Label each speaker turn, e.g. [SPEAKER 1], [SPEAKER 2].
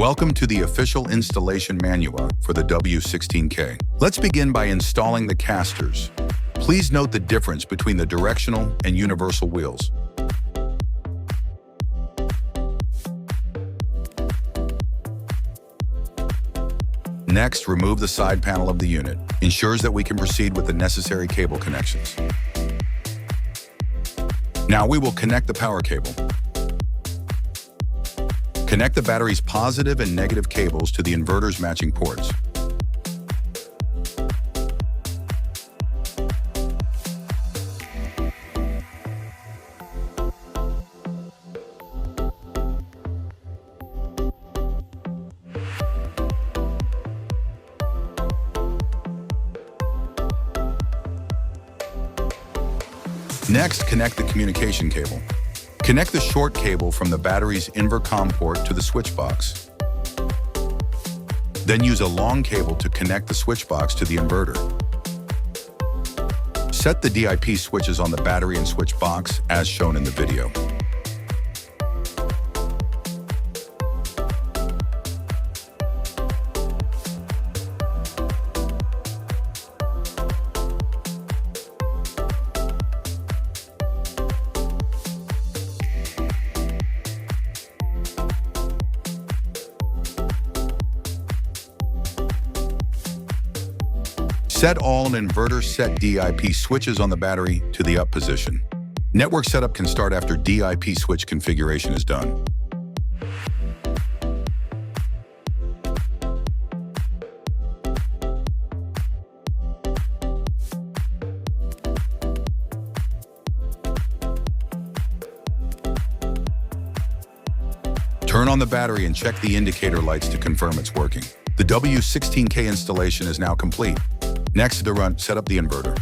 [SPEAKER 1] Welcome to the official installation manual for the W16K. Let's begin by installing the casters. Please note the difference between the directional and universal wheels. Next, remove the side panel of the unit. Ensures that we can proceed with the necessary cable connections. Now we will connect the power cable. Connect the battery's positive and negative cables to the inverter's matching ports. Next, connect the communication cable. Connect the short cable from the battery's invercom port to the switch box. Then use a long cable to connect the switch box to the inverter. Set the DIP switches on the battery and switch box as shown in the video. Set all inverter set DIP switches on the battery to the up position. Network setup can start after DIP switch configuration is done. Turn on the battery and check the indicator lights to confirm it's working. The W16K installation is now complete. Next, to run, set up the inverter.